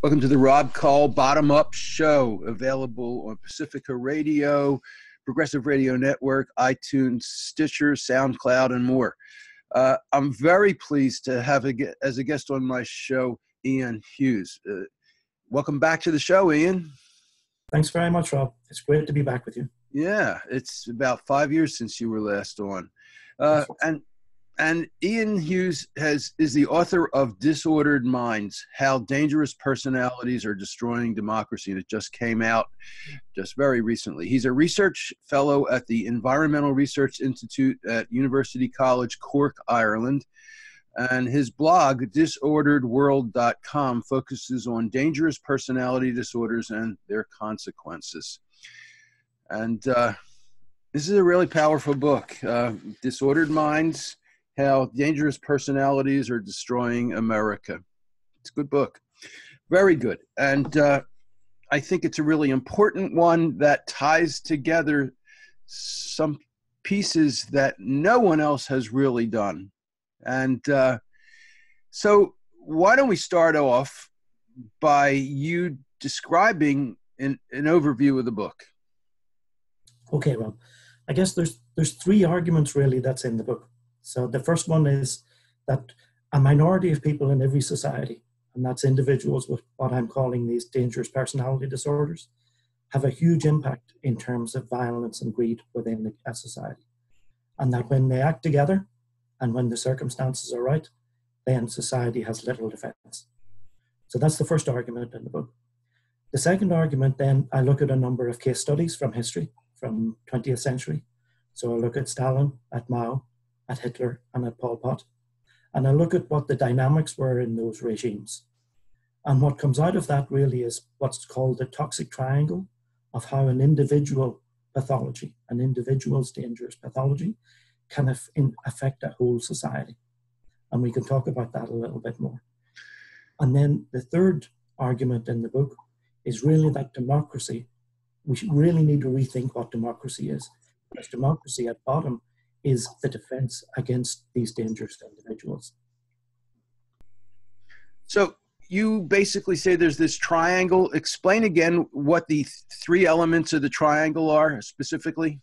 Welcome to the Rob Call Bottom Up Show, available on Pacifica Radio, Progressive Radio Network, iTunes, Stitcher, SoundCloud, and more. I'm very pleased to have as a guest on my show, Ian Hughes. Welcome back to the show, Ian. Thanks very much, Rob. It's great to be back with you. Yeah, it's about 5 years since you were last on. And Ian Hughes is the author of Disordered Minds, How Dangerous Personalities Are Destroying Democracy. And it just came out just very recently. He's a research fellow at the Environmental Research Institute at University College Cork, Ireland. And his blog, disorderedworld.com, focuses on dangerous personality disorders and their consequences. And this is a really powerful book, Disordered Minds, How Dangerous Personalities Are Destroying America. It's a good book. Very good. And I think it's a really important one that ties together some pieces that no one else has really done. And so why don't we start off by you describing an overview of the book? Okay, Rob. I guess there's three arguments really that's in the book. So the first one is that a minority of people in every society, and that's individuals with what I'm calling these dangerous personality disorders, have a huge impact in terms of violence and greed within a society. And that when they act together and when the circumstances are right, then society has little defense. So that's the first argument in the book. The second argument, then, I look at a number of case studies from history, from 20th century. So I look at Stalin, at Mao, at Hitler, and at Pol Pot. And I look at what the dynamics were in those regimes. And what comes out of that really is what's called the toxic triangle of how an individual pathology, an individual's dangerous pathology, can affect a whole society. And we can talk about that a little bit more. And then the third argument in the book is really that democracy, we really need to rethink what democracy is. Because democracy at bottom is the defense against these dangerous individuals. So you basically say there's this triangle. Explain again what the three elements of the triangle are specifically.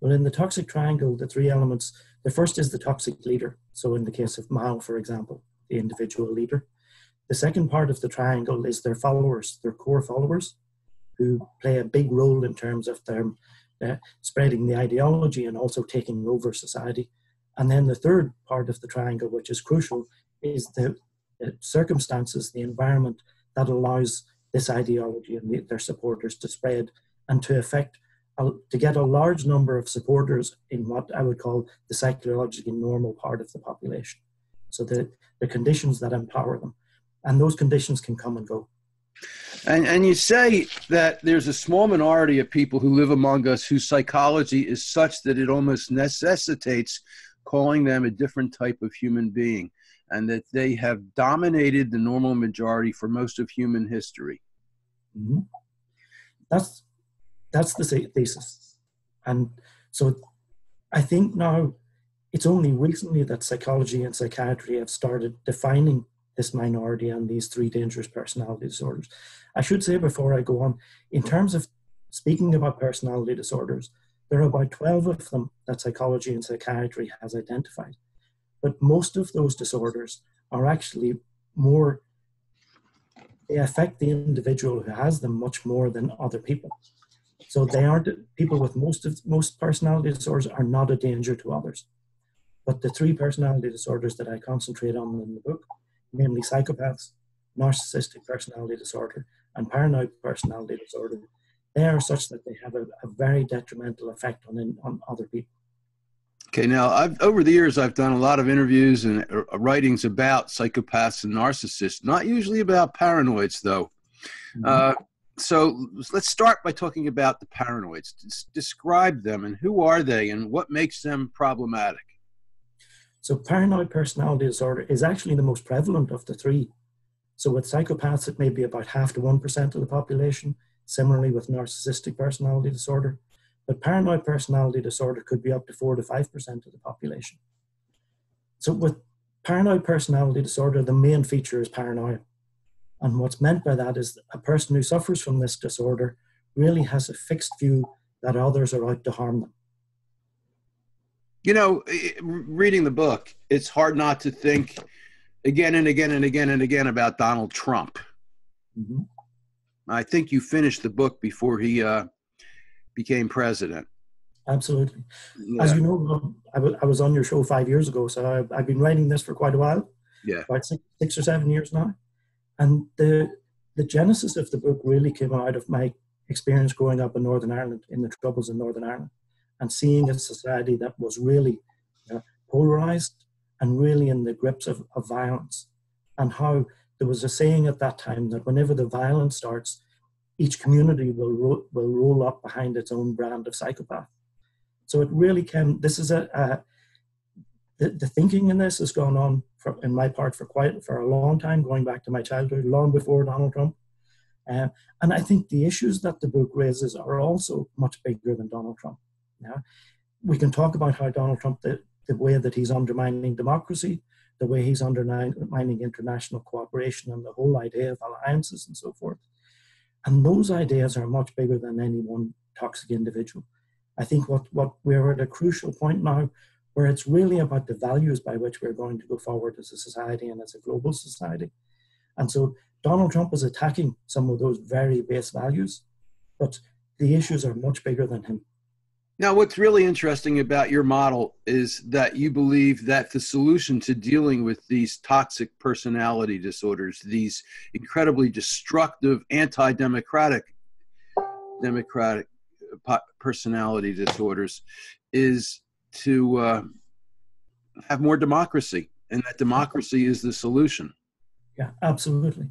Well, in the toxic triangle, the three elements, the first is the toxic leader. So in the case of Mao, for example, the individual leader. The second part of the triangle is their followers, their core followers, who play a big role in terms of their spreading the ideology and also taking over society. And then the third part of the triangle, which is crucial, is the circumstances, the environment that allows this ideology and their supporters to spread and to get a large number of supporters in what I would call the psychologically normal part of the population. So the conditions that empower them. And those conditions can come and go. And you say that there's a small minority of people who live among us whose psychology is such that it almost necessitates calling them a different type of human being, and that they have dominated the normal majority for most of human history. Mm-hmm. That's the thesis. And so I think now it's only recently that psychology and psychiatry have started defining this minority and these three dangerous personality disorders. I should say before I go on, in terms of speaking about personality disorders, there are about 12 of them that psychology and psychiatry has identified. But most of those disorders are actually they affect the individual who has them much more than other people. So people with most personality disorders are not a danger to others. But the three personality disorders that I concentrate on in the book, namely psychopaths, narcissistic personality disorder, and paranoid personality disorder, they are such that they have a very detrimental effect on other people. Okay, now over the years I've done a lot of interviews and writings about psychopaths and narcissists, not usually about paranoids though. Mm-hmm. So let's start by talking about the paranoids. Describe them, and who are they, and what makes them problematic? So paranoid personality disorder is actually the most prevalent of the three. So with psychopaths, it may be about 0.5 to 1% of the population. Similarly with narcissistic personality disorder. But paranoid personality disorder could be up to 4 to 5% of the population. So with paranoid personality disorder, the main feature is paranoia. And what's meant by that is that a person who suffers from this disorder really has a fixed view that others are out to harm them. You know, reading the book, it's hard not to think again and again and again and again about Donald Trump. Mm-hmm. I think you finished the book before he became president. Absolutely. Yeah. As you know, I was on your show 5 years ago, so I've been writing this for quite a while. Yeah. About 6 or 7 years now. And the genesis of the book really came out of my experience growing up in Northern Ireland, in the Troubles in Northern Ireland, and seeing a society that was really polarized and really in the grips of violence. And how there was a saying at that time that whenever the violence starts, each community will roll up behind its own brand of psychopath. So it really this is the thinking in this has gone on in my part for a long time, going back to my childhood, long before Donald Trump. And I think the issues that the book raises are also much bigger than Donald Trump. Yeah, we can talk about how Donald Trump, the way that he's undermining democracy, the way he's undermining international cooperation and the whole idea of alliances and so forth. And those ideas are much bigger than any one toxic individual. I think what we're at a crucial point now where it's really about the values by which we're going to go forward as a society and as a global society. And so Donald Trump is attacking some of those very base values, but the issues are much bigger than him. Now, what's really interesting about your model is that you believe that the solution to dealing with these toxic personality disorders, these incredibly destructive, anti-democratic personality disorders, is to have more democracy, and that democracy is the solution. Yeah, absolutely.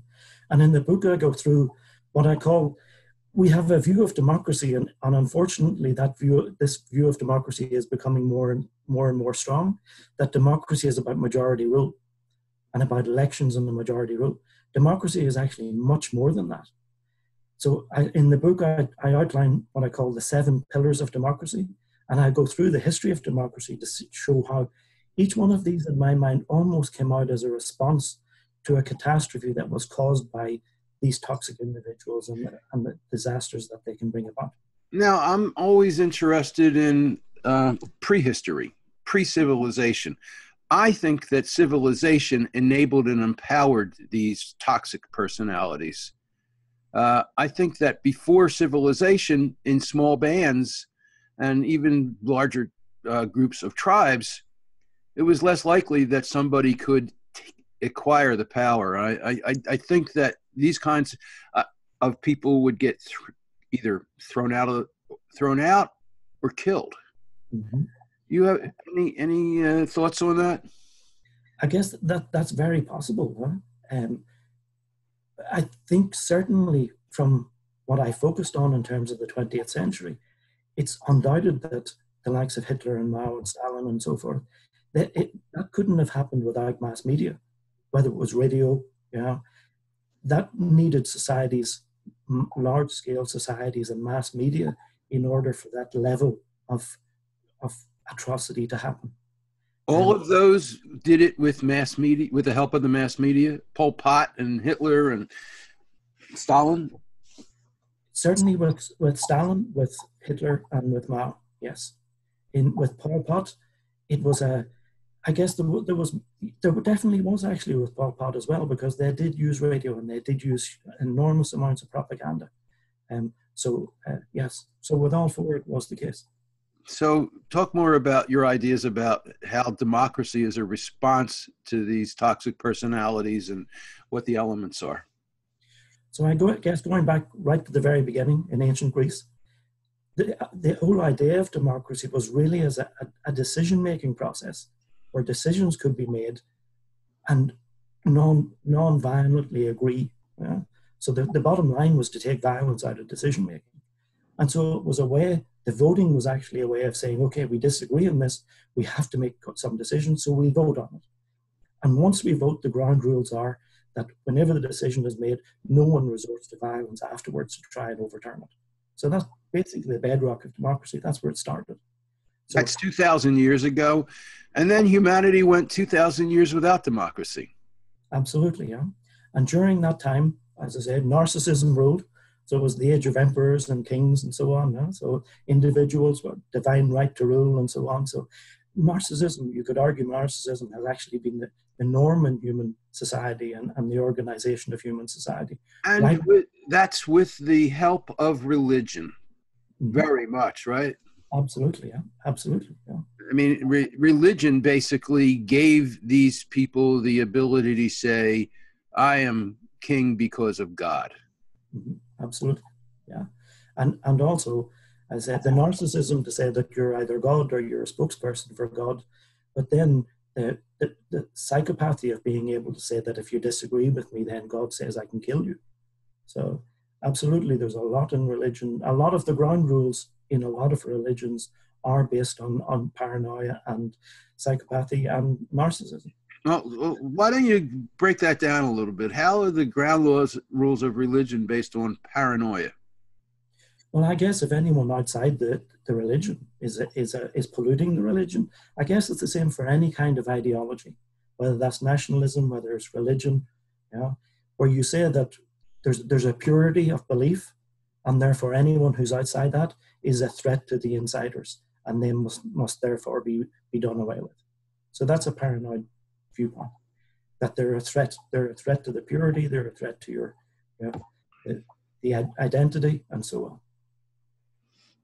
And in the book, I go through what I call, we have a view of democracy, and unfortunately, this view of democracy is becoming more and more strong, that democracy is about majority rule and about elections and the majority rule. Democracy is actually much more than that. So in the book, I outline what I call the 7 pillars of democracy, and I go through the history of democracy to show how each one of these, in my mind, almost came out as a response to a catastrophe that was caused by these toxic individuals and the disasters that they can bring about. Now, I'm always interested in prehistory, pre-civilization. I think that civilization enabled and empowered these toxic personalities. I think that before civilization, in small bands and even larger groups of tribes, it was less likely that somebody could acquire the power. I think that these kinds of people would get either thrown out or killed. Mm-hmm. You have any thoughts on that? I guess that's very possible. Huh? I think certainly from what I focused on in terms of the 20th century, it's undoubted that the likes of Hitler and Mao and Stalin and so forth, that couldn't have happened without mass media, whether it was radio, that needed societies, large-scale societies and mass media in order for that level of atrocity to happen. All of those did it with mass media, with the help of the mass media, Pol Pot and Hitler and Stalin? Certainly with Stalin, with Hitler, and with Mao, yes. With Pol Pot, it was I guess there definitely was actually with Pol Pot as well, because they did use radio and they did use enormous amounts of propaganda. Yes, so with all 4 it was the case. So talk more about your ideas about how democracy is a response to these toxic personalities and what the elements are. So I guess going back right to the very beginning in ancient Greece, the whole idea of democracy was really as a decision-making process where decisions could be made and non-violently agree. Yeah? So the bottom line was to take violence out of decision-making. And so it was a way, the voting was actually a way of saying, okay, we disagree on this, we have to make some decisions, so we vote on it. And once we vote, the ground rules are that whenever the decision is made, no one resorts to violence afterwards to try and overturn it. So that's basically the bedrock of democracy. That's where it started. So, that's 2,000 years ago. And then humanity went 2,000 years without democracy. Absolutely, yeah. And during that time, as I said, narcissism ruled. So it was the age of emperors and kings and so on. So individuals were divine right to rule and so on. So narcissism, you could argue narcissism has actually been the norm in human society and the organization of human society. And Right? that's with the help of religion, very much, right? Absolutely, yeah. Absolutely, yeah. I mean, religion basically gave these people the ability to say, I am king because of God. Absolutely, yeah. And also, as I said, the narcissism to say that you're either God or you're a spokesperson for God, but then the psychopathy of being able to say that if you disagree with me, then God says I can kill you. So absolutely, there's a lot in religion. A lot of the ground rules in a lot of religions are based on paranoia and psychopathy and narcissism. Well, why don't you break that down a little bit? How are the ground rules of religion based on paranoia? Well, I guess if anyone outside the religion is polluting the religion, I guess it's the same for any kind of ideology, whether that's nationalism, whether it's religion, where you say that there's a purity of belief, and therefore anyone who's outside that is a threat to the insiders, and they must therefore be done away with. So that's a paranoid viewpoint, that they're a threat. They're a threat to the purity. They're a threat to your, the identity, and so on.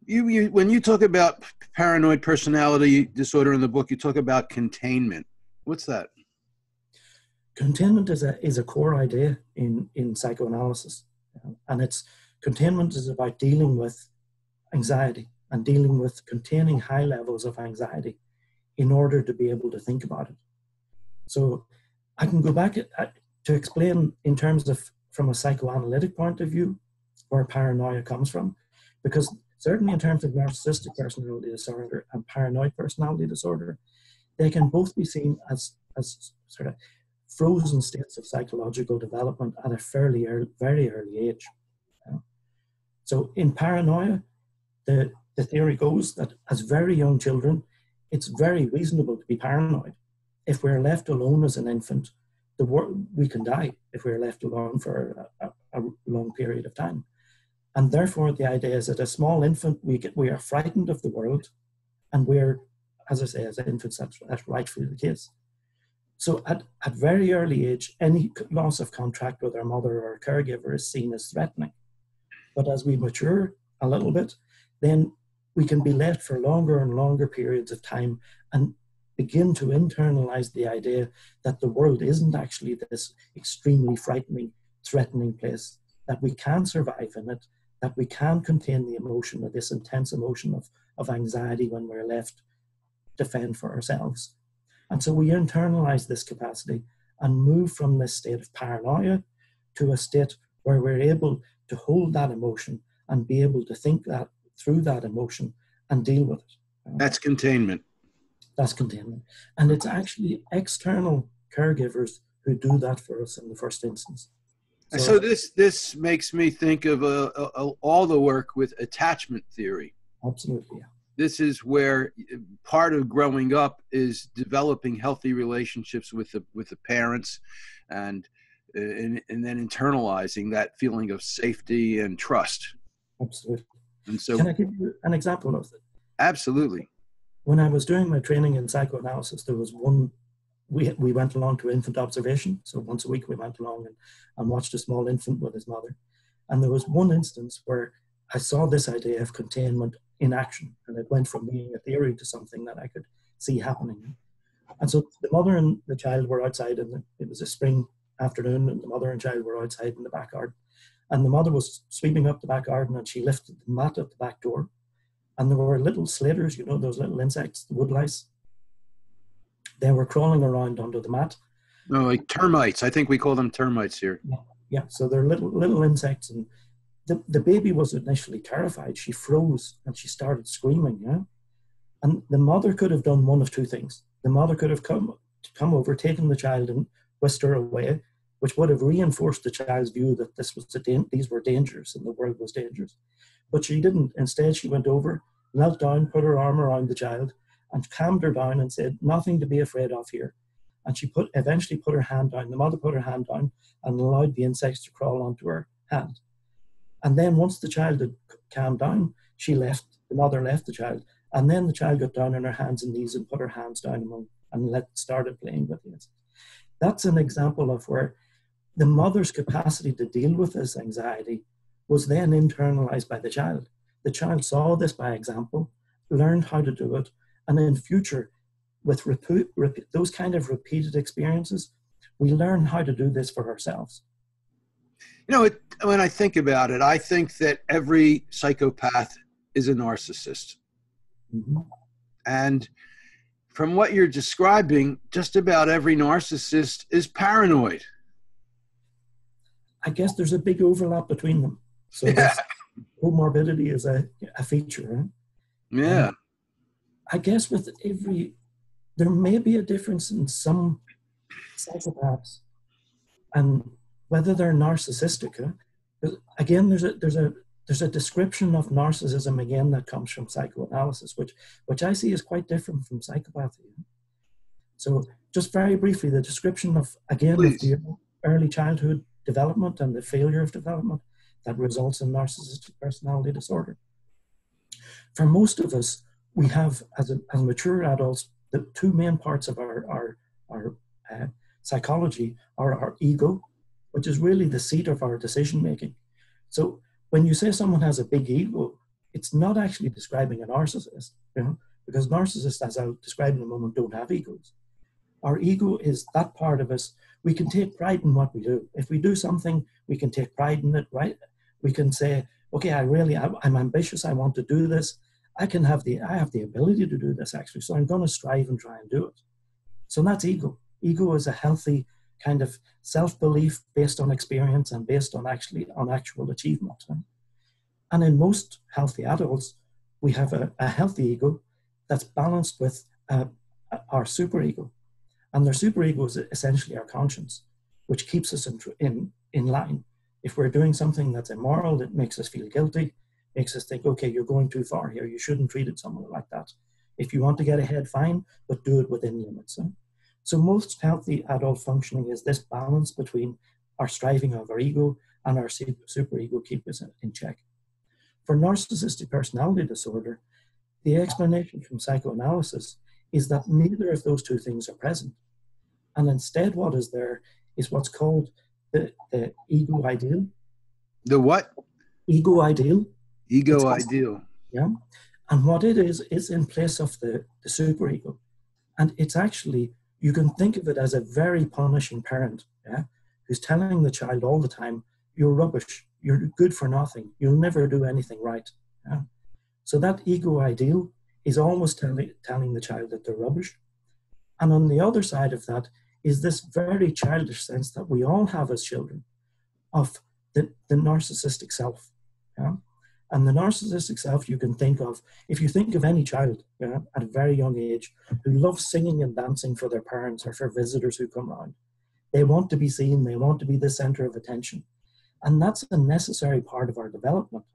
When you talk about paranoid personality disorder in the book, you talk about containment. What's that? Containment is a core idea in psychoanalysis, and containment is about dealing with anxiety and dealing with containing high levels of anxiety in order to be able to think about it. So I can go back to explain in terms of from a psychoanalytic point of view where paranoia comes from, because certainly in terms of narcissistic personality disorder and paranoid personality disorder, they can both be seen as sort of frozen states of psychological development at a very early age. So in paranoia, the theory goes that as very young children, it's very reasonable to be paranoid. If we're left alone as an infant, we can die if we're left alone for a long period of time. And therefore, the idea is that a small infant, we are frightened of the world, and we're, as I say, as infants, that's rightfully the case. So at very early age, any loss of contact with our mother or our caregiver is seen as threatening. But as we mature a little bit, then we can be left for longer and longer periods of time and begin to internalize the idea that the world isn't actually this extremely frightening, threatening place, that we can survive in it, that we can contain the emotion of this intense emotion of anxiety when we're left to fend for ourselves. And so we internalize this capacity and move from this state of paranoia to a state where we're able to hold that emotion and be able to think that through that emotion and deal with it. That's containment. That's containment. And it's actually external caregivers who do that for us in the first instance. So this makes me think of all the work with attachment theory. Absolutely, yeah. This is where part of growing up is developing healthy relationships with the parents, and then internalizing that feeling of safety and trust. Absolutely. And so, can I give you an example of it? Absolutely. When I was doing my training in psychoanalysis, there was one. We went along to infant observation. So once a week we went along and watched a small infant with his mother. And there was one instance where I saw this idea of containment in action. And it went from being a theory to something that I could see happening. And so the mother and the child were outside, and it was a spring afternoon, and the mother and child were outside in the back garden. And the mother was sweeping up the back garden, and she lifted the mat at the back door. And there were little slaters, those little insects, the wood lice. They were crawling around under the mat. No, like termites. I think we call them termites here. Yeah. So they're little insects, and the baby was initially terrified. She froze and she started screaming. Yeah, and the mother could have done one of two things. The mother could have come over, taken the child, and whisked her away, which would have reinforced the child's view that these were dangers and the world was dangerous. But she didn't. Instead, she went over, knelt down, put her arm around the child, and calmed her down and said, "Nothing to be afraid of here." And she eventually put her hand down. The mother put her hand down and allowed the insects to crawl onto her hand. And then once the child had calmed down, the mother left the child. And then the child got down on her hands and knees and put her hands down and started playing with the insects. That's an example of where the mother's capacity to deal with this anxiety was then internalized by the child. The child saw this by example, learned how to do it, and in future, with those kind of repeated experiences, we learn how to do this for ourselves. You know, when I think about it, I think that every psychopath is a narcissist. Mm-hmm. And from what you're describing, just about every narcissist is paranoid. I guess there's a big overlap between them. So comorbidity is a feature, right? Yeah. I guess there may be a difference in some psychopaths and whether they're narcissistic. Again, there's a description of narcissism again that comes from psychoanalysis, which I see is quite different from psychopathy. So just very briefly, the description of the early childhood development and the failure of development that results in narcissistic personality disorder. For most of us, we have, as mature adults, the two main parts of our psychology are our ego, which is really the seat of our decision making. So when you say someone has a big ego, it's not actually describing a narcissist, because narcissists, as I'll describe in a moment, don't have egos. Our ego is that part of us. We can take pride in what we do. If we do something, we can take pride in it, right? We can say, okay, I'm ambitious. I want to do this. I have the ability to do this actually. So I'm going to strive and try and do it. So that's ego. Ego is a healthy kind of self-belief based on experience and based on actual achievement. And in most healthy adults, we have a healthy ego that's balanced with our superego. And their superego is essentially our conscience, which keeps us in line. If we're doing something that's immoral, that makes us feel guilty, makes us think, okay, you're going too far here. You shouldn't treat it someone like that. If you want to get ahead, fine, but do it within limits. So most healthy adult functioning is this balance between our striving of our ego and our superego keep us in check. For narcissistic personality disorder, the explanation from psychoanalysis is that neither of those two things are present. And instead what is there is what's called the ego ideal. The what? Ego ideal. Ego ideal. Yeah. And what it is in place of the superego. And it's actually, you can think of it as a very punishing parent, who's telling the child all the time, you're rubbish, you're good for nothing, you'll never do anything right. Yeah? So that ego ideal is almost telling the child that they're rubbish. And on the other side of that is this very childish sense that we all have as children of the narcissistic self. Yeah? And the narcissistic self you can think of, if you think of any child at a very young age who loves singing and dancing for their parents or for visitors who come around, they want to be seen, they want to be the center of attention. And that's a necessary part of our development,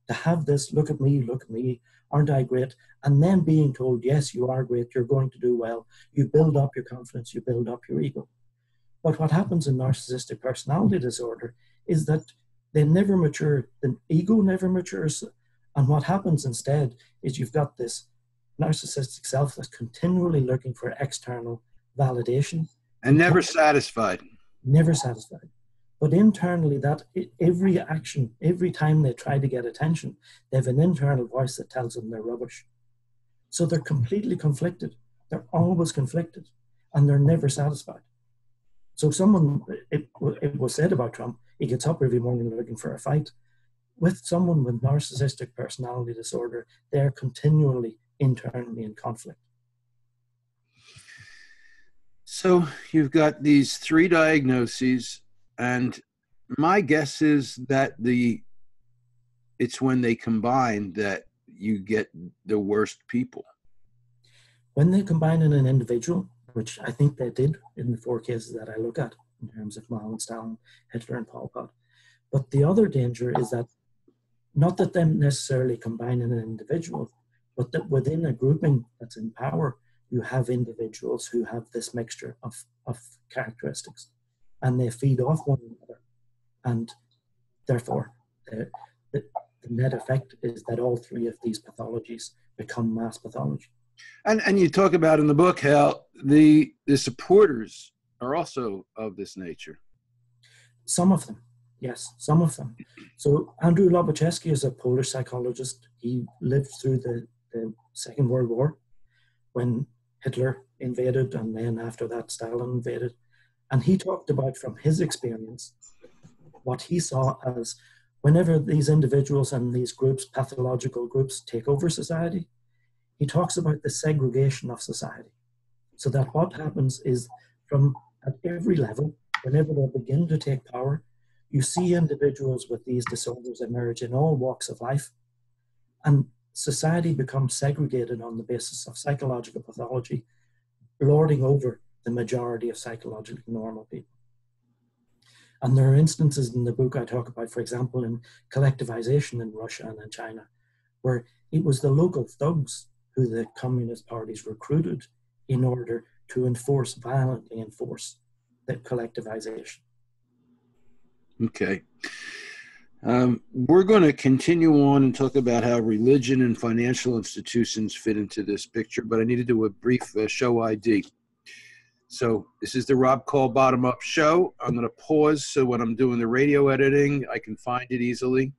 to have this, look at me, aren't I great? And then being told, yes, you are great, you're going to do well. You build up your confidence, you build up your ego. But what happens in narcissistic personality disorder is that they never mature, the ego never matures. And what happens instead is you've got this narcissistic self that's continually looking for external validation. And never satisfied. Never satisfied. But internally, that every action, every time they try to get attention, they have an internal voice that tells them they're rubbish. So they're completely conflicted. They're always conflicted, and they're never satisfied. So it was said about Trump, he gets up every morning looking for a fight. With someone with narcissistic personality disorder, they're continually internally in conflict. So you've got these three diagnoses, and my guess is that it's when they combine that you get the worst people. When they combine in an individual, which I think they did in the 4 cases that I look at in terms of Mao and Stalin, Hitler and Pol Pot. But the other danger is that not that them necessarily combine in an individual, but that within a grouping that's in power, you have individuals who have this mixture of characteristics, and they feed off one another. And therefore, the net effect is that all three of these pathologies become mass pathology. And you talk about in the book how the supporters are also of this nature. Some of them, yes, some of them. So Andrew Lobaczewski is a Polish psychologist. He lived through the Second World War when Hitler invaded, and then after that Stalin invaded. And he talked about, from his experience, what he saw as whenever these individuals and these groups, pathological groups, take over society, he talks about the segregation of society. So that what happens is, from at every level, whenever they begin to take power, you see individuals with these disorders emerge in all walks of life, and society becomes segregated on the basis of psychological pathology, lording over the majority of psychologically normal people. And there are instances in the book I talk about, for example, in collectivization in Russia and in China, where it was the local thugs who the communist parties recruited in order to violently enforce the collectivization. Okay. We're going to continue on and talk about how religion and financial institutions fit into this picture, but I need to do a brief show ID. So this is the Rob Call Bottom Up Show. I'm going to pause so when I'm doing the radio editing, I can find it easily.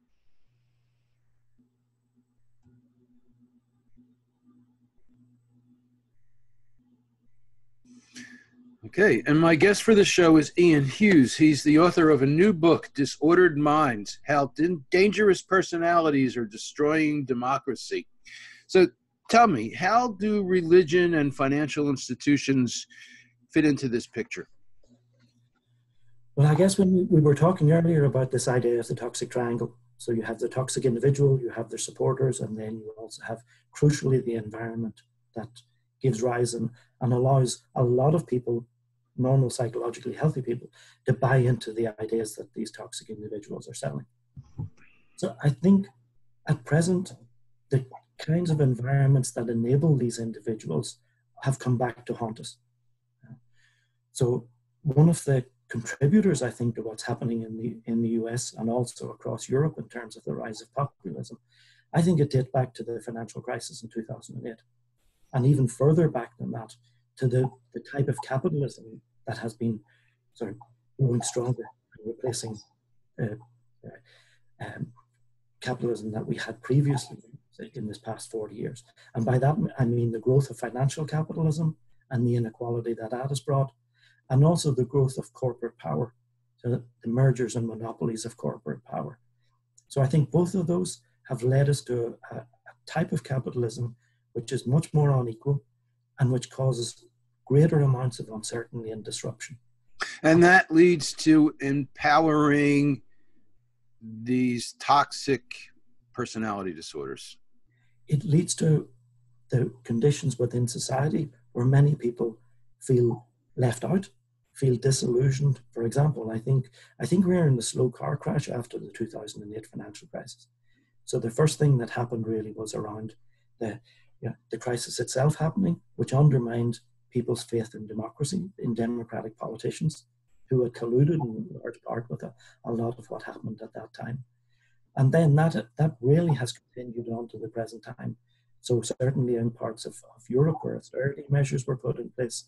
Okay, and my guest for the show is Ian Hughes. He's the author of a new book, Disordered Minds, How Dangerous Personalities Are Destroying Democracy. So tell me, how do religion and financial institutions fit into this picture? Well, I guess when we were talking earlier about this idea of the toxic triangle, so you have the toxic individual, you have their supporters, and then you also have, crucially, the environment that gives rise and allows a lot of people, normal psychologically healthy people, to buy into the ideas that these toxic individuals are selling. So I think at present, the kinds of environments that enable these individuals have come back to haunt us. So one of the contributors, I think, to what's happening in the US and also across Europe in terms of the rise of populism, I think it dates back to the financial crisis in 2008. And even further back than that, to the type of capitalism that has been sort of growing stronger and replacing capitalism that we had previously in this past 40 years. And by that, I mean the growth of financial capitalism and the inequality that has brought, and also the growth of corporate power, so the mergers and monopolies of corporate power. So I think both of those have led us to a type of capitalism which is much more unequal and which causes greater amounts of uncertainty and disruption. And that leads to empowering these toxic personality disorders. It leads to the conditions within society where many people feel left out, feel disillusioned. For example, I think we're in the slow car crash after the 2008 financial crisis. So the first thing that happened really was around the crisis itself happening, which undermined people's faith in democracy, in democratic politicians who had colluded in large part with a lot of what happened at that time. And then that really has continued on to the present time. So certainly in parts of Europe where austerity measures were put in place,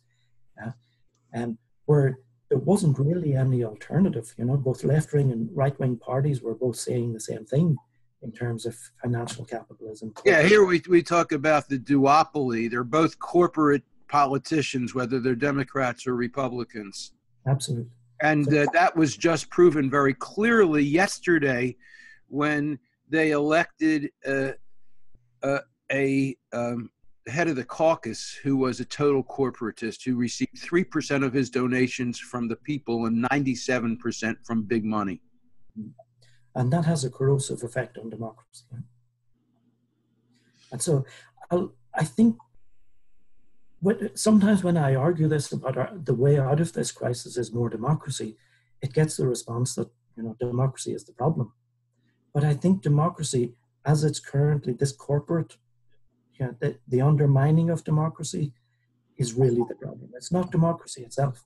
where there wasn't really any alternative, both left-wing and right-wing parties were both saying the same thing in terms of financial capitalism. Yeah, here we talk about the duopoly. They're both corporate politicians, whether they're Democrats or Republicans. Absolutely. And that was just proven very clearly yesterday when they elected a head of the caucus who was a total corporatist, who received 3% of his donations from the people and 97% from big money. And that has a corrosive effect on democracy. And so I think sometimes when I argue this about the way out of this crisis is more democracy, it gets the response that democracy is the problem. But I think democracy, as it's currently, this corporate, the undermining of democracy is really the problem. It's not democracy itself.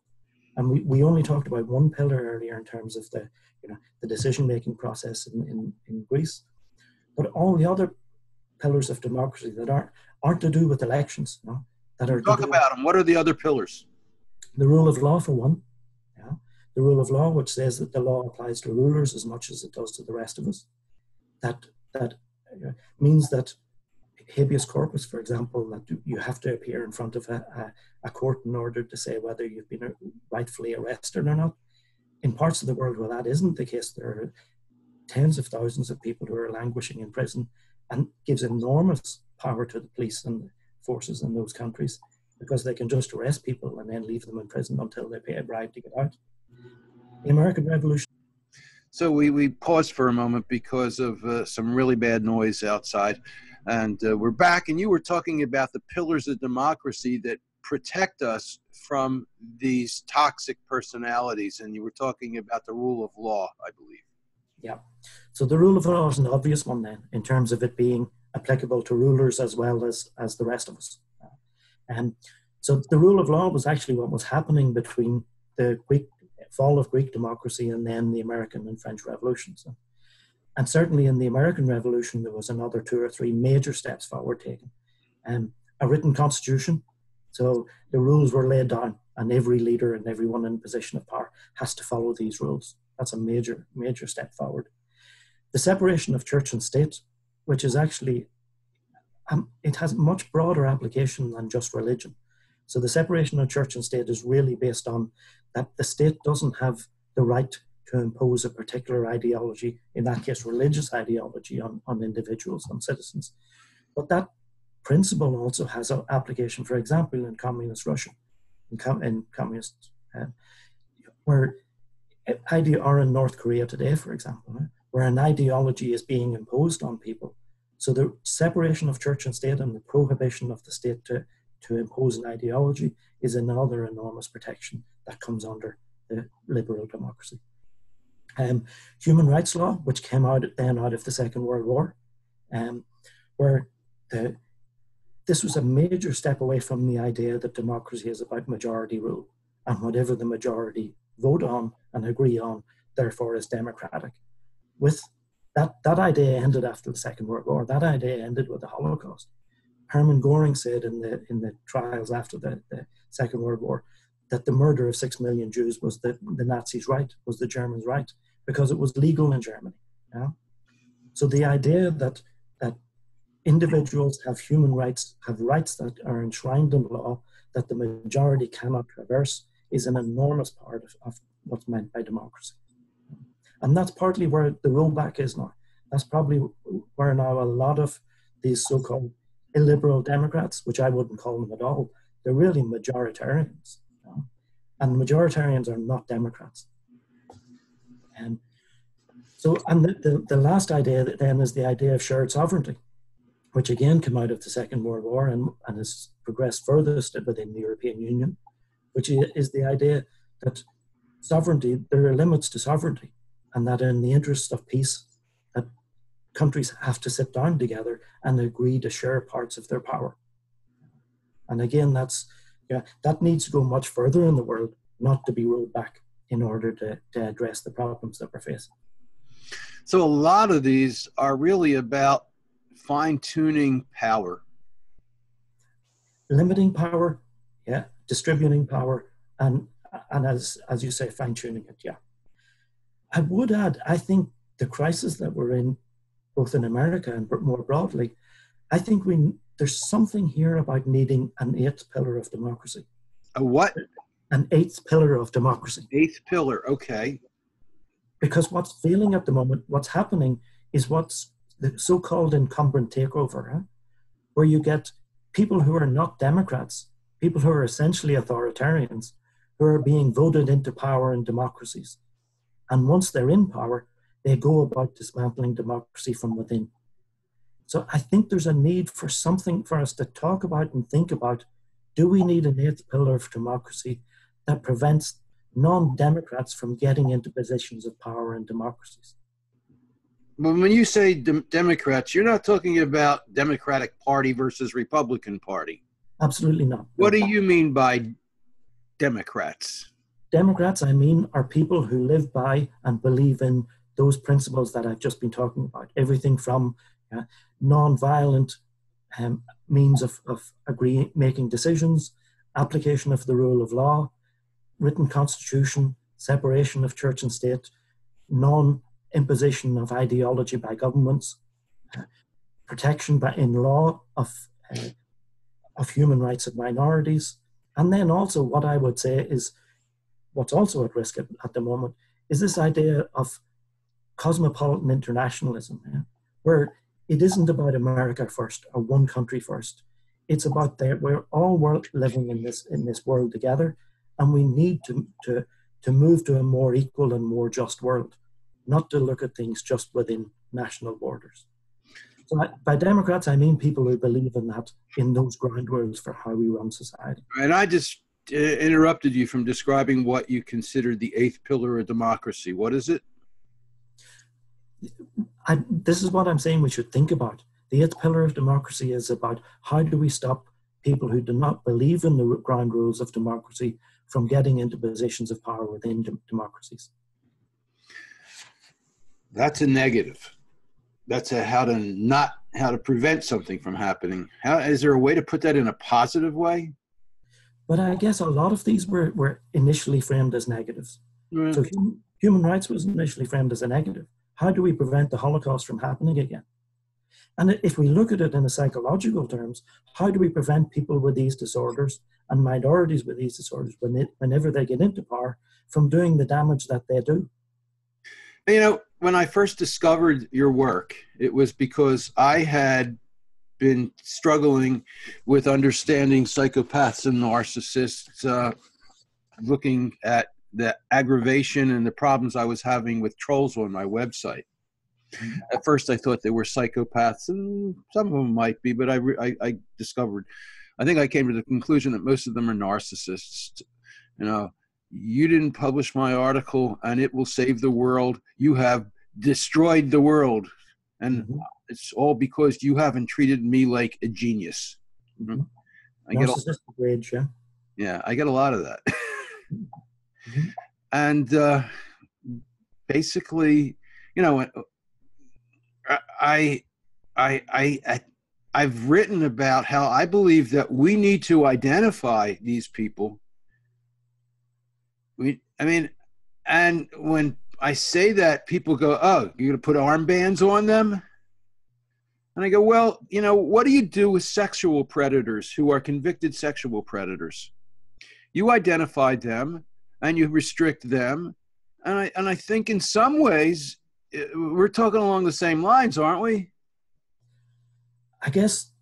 And we only talked about one pillar earlier in terms of the, the decision-making process in Greece. But all the other pillars of democracy that aren't to do with elections, that are Talk about them. What are the other pillars? The rule of law, for one. The rule of law, which says that the law applies to rulers as much as it does to the rest of us. That means that habeas corpus, for example, that you have to appear in front of a court in order to say whether you've been rightfully arrested or not. In parts of the world where that isn't the case, there are tens of thousands of people who are languishing in prison, and gives enormous power to the police and forces in those countries, because they can just arrest people and then leave them in prison until they pay a bribe to get out. The American Revolution. So we paused for a moment because of some really bad noise outside. And we're back, and you were talking about the pillars of democracy that protect us from these toxic personalities. And you were talking about the rule of law, I believe. Yeah. So the rule of law is an obvious one then, in terms of it being applicable to rulers as well as the rest of us. So the rule of law was actually what was happening between the fall of Greek democracy and then the American and French revolutions. And certainly in the American Revolution, there was another 2 or 3 major steps forward taken. A written constitution, so the rules were laid down, and every leader and everyone in a position of power has to follow these rules. That's a major, major step forward. The separation of church and state, which is actually, it has much broader application than just religion. So the separation of church and state is really based on that the state doesn't have the right to impose a particular ideology, in that case religious ideology, on individuals, on citizens. But that principle also has an application, for example, in communist Russia, in communist, or in North Korea today, for example, where an ideology is being imposed on people. So the separation of church and state and the prohibition of the state to impose an ideology is another enormous protection that comes under the liberal democracy. Human rights law, which came out of the Second World War, where this was a major step away from the idea that democracy is about majority rule, and whatever the majority vote on and agree on, therefore is democratic. With that idea ended after the Second World War. That idea ended with the Holocaust. Hermann Göring said in the trials after the Second World War that the murder of 6 million Jews was the Nazis' right, was the Germans' right, because it was legal in Germany. Yeah? So the idea that individuals have human rights, have rights that are enshrined in law, that the majority cannot traverse, is an enormous part of what's meant by democracy. And that's partly where the rollback is now. That's probably where now a lot of these so-called illiberal Democrats, which I wouldn't call them at all, they're really majoritarians. And majoritarians are not Democrats. And the last idea then is the idea of shared sovereignty, which again came out of the Second World War and has progressed furthest within the European Union, which is the idea that sovereignty, there are limits to sovereignty, and that in the interest of peace, that countries have to sit down together and agree to share parts of their power. And again, that needs to go much further in the world, not to be rolled back in order to address the problems that we're facing. So a lot of these are really about fine-tuning power. Limiting power, distributing power, and as you say, fine-tuning it, I would add, I think the crisis that we're in, both in America and more broadly, I think there's something here about needing an 8th pillar of democracy. A what? An 8th pillar of democracy. 8th pillar, okay. Because what's failing at the moment, what's happening is what's the so-called incumbent takeover, where you get people who are not Democrats, people who are essentially authoritarians, who are being voted into power in democracies. And once they're in power, they go about dismantling democracy from within. So I think there's a need for something for us to talk about and think about. Do we need an 8th pillar of democracy that prevents non-Democrats from getting into positions of power in democracies? Well, when you say Democrats, you're not talking about Democratic Party versus Republican Party. Absolutely not. What No. do you mean by Democrats? Democrats, I mean, are people who live by and believe in those principles that I've just been talking about. Everything from non-violent means of making decisions, application of the rule of law, written constitution, separation of church and state, non-imposition of ideology by governments, protection in law of human rights of minorities. And then also what I would say is what's also at risk at the moment is this idea of cosmopolitan internationalism, where it isn't about America first or one country first. It's about we're all living in this world together, and we need to move to a more equal and more just world, not to look at things just within national borders. So by Democrats, I mean people who believe in those ground rules for how we run society. And I just interrupted you from describing what you consider the eighth pillar of democracy. What is it? This is what I'm saying we should think about. The eighth pillar of democracy is about how do we stop people who do not believe in the ground rules of democracy from getting into positions of power within democracies. That's a negative. That's how to prevent something from happening. Is there a way to put that in a positive way? But I guess a lot of these were initially framed as negatives. Right. So human rights was initially framed as a negative. How do we prevent the Holocaust from happening again? And if we look at it in a psychological terms, how do we prevent people with these disorders and minorities with these disorders, whenever they get into power, from doing the damage that they do? You know, when I first discovered your work, it was because I had been struggling with understanding psychopaths and narcissists, looking at the aggravation and the problems I was having with trolls on my website. At first, I thought they were psychopaths, and some of them might be, but I discovered, I think I came to the conclusion that most of them are narcissists. You know, you didn't publish my article, and it will save the world. You have destroyed the world, and it's all because you haven't treated me like a genius. I get narcissistic rage, yeah. Yeah, I get a lot of that. And basically, you know, I've written about how I believe that we need to identify these people. And when I say that, people go, "Oh, you're going to put armbands on them?" And I go, "Well, you know, what do you do with sexual predators who are convicted sexual predators? You identify them and you restrict them." And I think in some ways, we're talking along the same lines, aren't we? I guess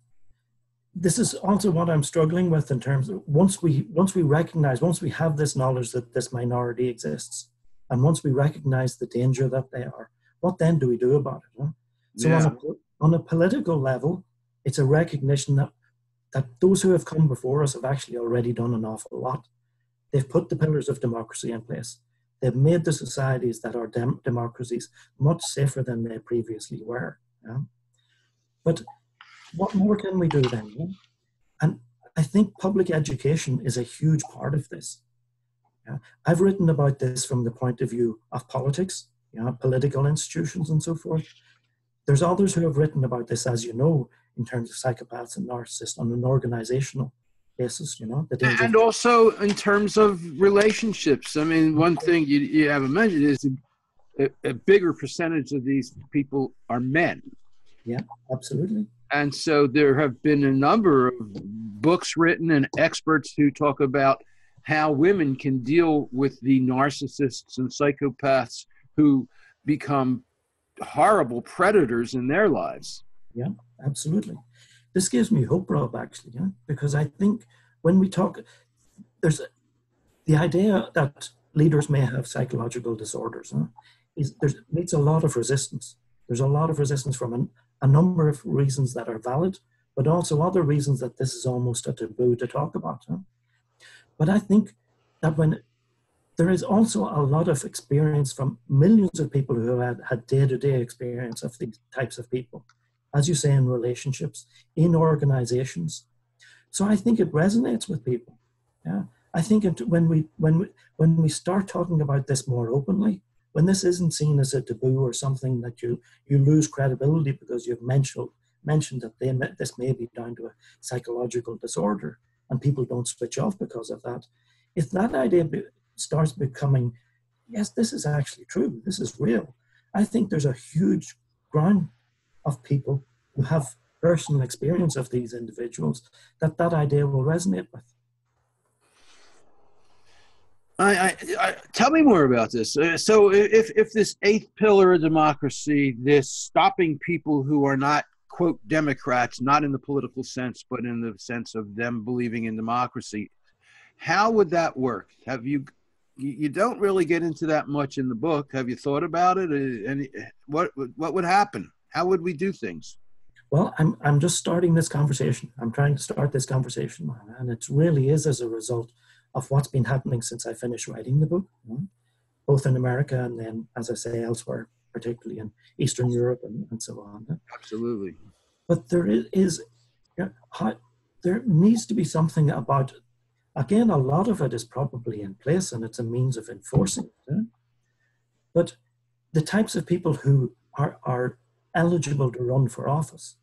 this is also what I'm struggling with in terms of once we recognize, once we have this knowledge that this minority exists, and once we recognize the danger that they are, what then do we do about it? Huh? So Yeah. on a political level, it's a recognition that those who have come before us have actually already done an awful lot. They've put the pillars of democracy in place. They've made the societies that are democracies much safer than they previously were. Yeah? But what more can we do then? Yeah? And I think public education is a huge part of this. Yeah? I've written about this from the point of view of politics, political institutions and so forth. There's others who have written about this, as you know, in terms of psychopaths and narcissists on an organizational basis, the danger. And also in terms of relationships. I mean, one thing you haven't mentioned is a bigger percentage of these people are men. Yeah, absolutely. And so there have been a number of books written and experts who talk about how women can deal with the narcissists and psychopaths who become horrible predators in their lives. Yeah, absolutely. This gives me hope, Rob, actually, because I think when we talk, there's the idea that leaders may have psychological disorders, meets a lot of resistance. There's a lot of resistance from a number of reasons that are valid, but also other reasons that this is almost a taboo to talk about. But I think that when there is also a lot of experience from millions of people who had day-to-day experience of these types of people, as you say, in relationships, in organizations. So I think it resonates with people. Yeah, I think when we start talking about this more openly, when this isn't seen as a taboo or something that you lose credibility because you've mentioned that this may be down to a psychological disorder and people don't switch off because of that. If that idea starts becoming, yes, this is actually true, this is real, I think there's a huge ground of people who have personal experience of these individuals that idea will resonate with. Tell me more about this. So if this eighth pillar of democracy, this stopping people who are not, quote, Democrats, not in the political sense, but in the sense of them believing in democracy, how would that work? You don't really get into that much in the book. Have you thought about it? And what would happen? How would we do things? Well, I'm just starting this conversation. I'm trying to start this conversation, and it really is as a result of what's been happening since I finished writing the book, both in America and then, as I say, elsewhere, particularly in Eastern Europe and so on. Absolutely. But there needs to be something about, again, a lot of it is probably in place and it's a means of enforcing it. But the types of people who are eligible to run for office,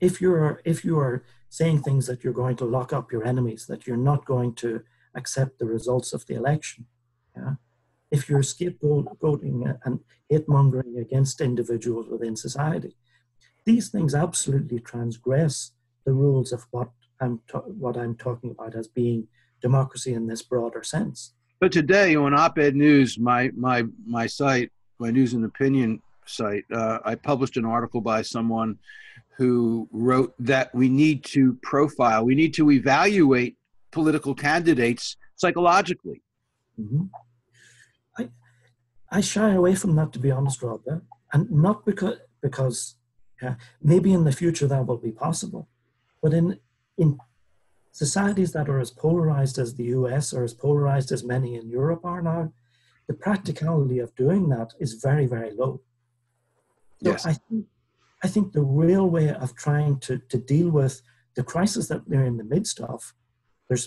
if you are saying things that you're going to lock up your enemies, that you're not going to accept the results of the election, if you're scapegoating and hate-mongering against individuals within society, these things absolutely transgress the rules of what I'm talking about as being democracy in this broader sense. But today on Op-Ed News, my site, my news and opinion site, I published an article by someone who wrote that we need to evaluate political candidates psychologically. Mm-hmm. I shy away from that, to be honest, Rob, and not because maybe in the future that will be possible, but in societies that are as polarized as the US or as polarized as many in Europe are now, the practicality of doing that is very, very low. So yes. I think the real way of trying to deal with the crisis that they're in the midst of,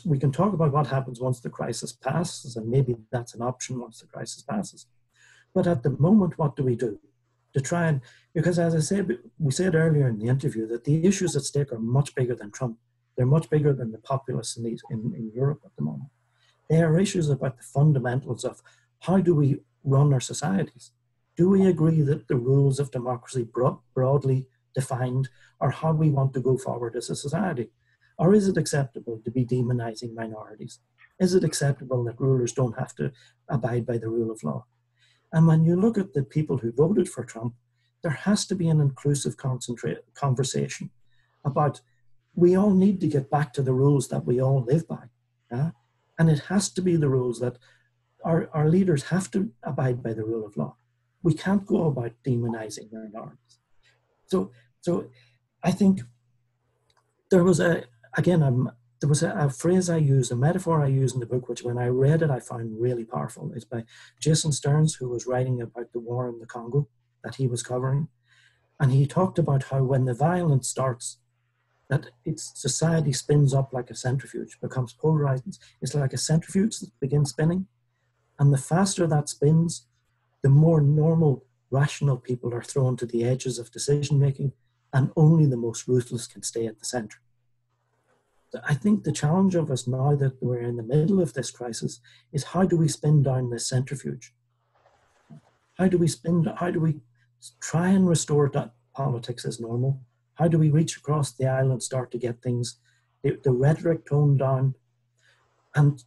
we can talk about what happens once the crisis passes, and maybe that's an option once the crisis passes. But at the moment, what do we do? To try and, because as I said, we said earlier in the interview that the issues at stake are much bigger than Trump. They're much bigger than the populists in Europe at the moment. They are issues about the fundamentals of how do we run our societies? Do we agree that the rules of democracy broadly defined are how we want to go forward as a society? Or is it acceptable to be demonizing minorities? Is it acceptable that rulers don't have to abide by the rule of law? And when you look at the people who voted for Trump, there has to be an inclusive conversation about we all need to get back to the rules that we all live by. And it has to be the rules that our leaders have to abide by the rule of law. We can't go about demonizing minorities. So I think there was a phrase I used, a metaphor I used in the book, which when I read it, I found really powerful. It's by Jason Stearns, who was writing about the war in the Congo that he was covering. And he talked about how when the violence starts, that society spins up like a centrifuge, becomes polarized. It's like a centrifuge that begins spinning. And the faster that spins, the more normal, rational people are thrown to the edges of decision-making, and only the most ruthless can stay at the center. I think the challenge of us now that we're in the middle of this crisis is how do we spin down this centrifuge? How do we try and restore that politics as normal? How do we reach across the aisle and start to get things, the rhetoric toned down? And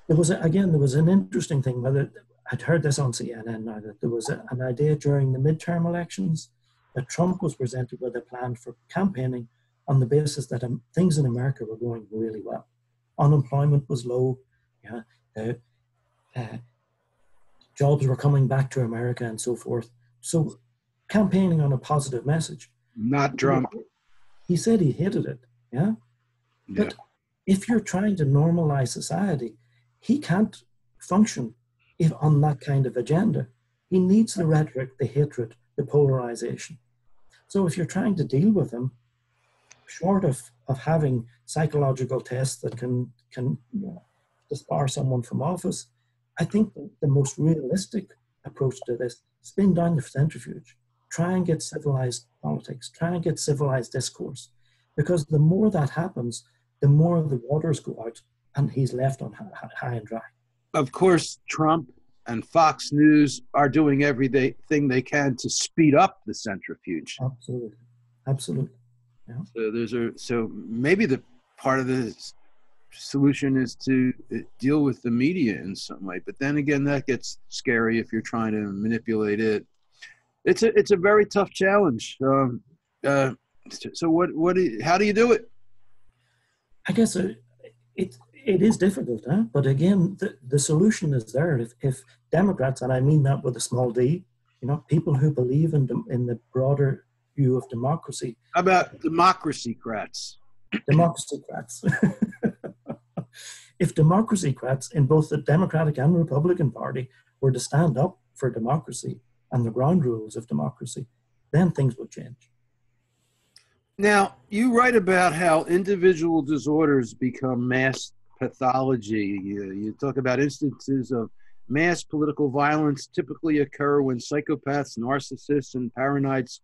there was an interesting thing, whether I'd heard this on CNN now, that there was an idea during the midterm elections that Trump was presented with a plan for campaigning on the basis that things in America were going really well. Unemployment was low, jobs were coming back to America and so forth. So campaigning on a positive message. Not Trump. He said he hated it, yeah? But if you're trying to normalize society, he can't function on that kind of agenda. He needs the rhetoric, the hatred, the polarization. So if you're trying to deal with him, short of having psychological tests that can disbar someone from office, I think the most realistic approach to this, spin down the centrifuge, try and get civilized politics, try and get civilized discourse, because the more that happens, the more the waters go out and he's left on high and dry. Of course, Trump and Fox News are doing everything they can to speed up the centrifuge. Absolutely, absolutely. Yeah. So maybe the part of the solution is to deal with the media in some way, but then again, that gets scary if you're trying to manipulate it. It's a very tough challenge. So how do you do it? I guess it is difficult, huh? But again, the solution is there. If Democrats, and I mean that with a small d, people who believe in the broader view of democracy. How about democracy-crats? Democracy-crats. If democracy-crats in both the Democratic and Republican Party were to stand up for democracy and the ground rules of democracy, then things would change. Now, you write about how individual disorders become mass pathology. You talk about instances of mass political violence typically occur when psychopaths, narcissists, and paranoids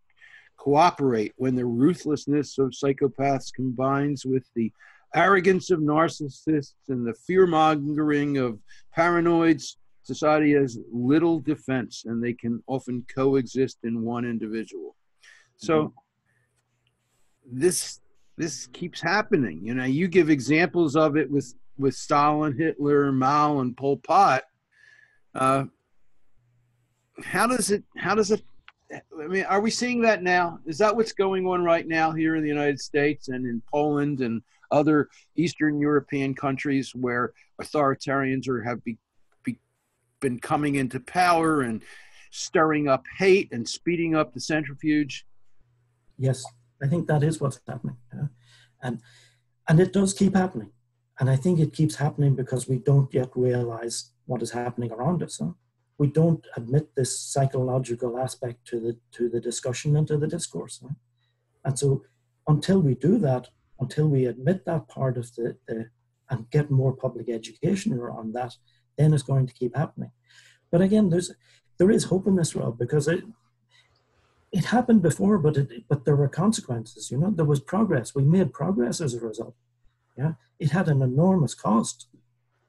cooperate, when the ruthlessness of psychopaths combines with the arrogance of narcissists and the fear-mongering of paranoids. Society has little defense, and they can often coexist in one individual. So this keeps happening. You give examples of it with Stalin, Hitler, Mao, and Pol Pot. How does it? I mean, are we seeing that now? Is that what's going on right now here in the United States and in Poland and other Eastern European countries where authoritarians have been coming into power and stirring up hate and speeding up the centrifuge? Yes, I think that is what's happening. And it does keep happening. And I think it keeps happening because we don't yet realize what is happening around us. Huh? We don't admit this psychological aspect to the discussion and to the discourse. Huh? And so until we do that, until we admit that part of and get more public education around that, then it's going to keep happening. But again, there is hope in this, Rob, because it happened before, but there were consequences. There was progress. We made progress as a result. Yeah, it had an enormous cost,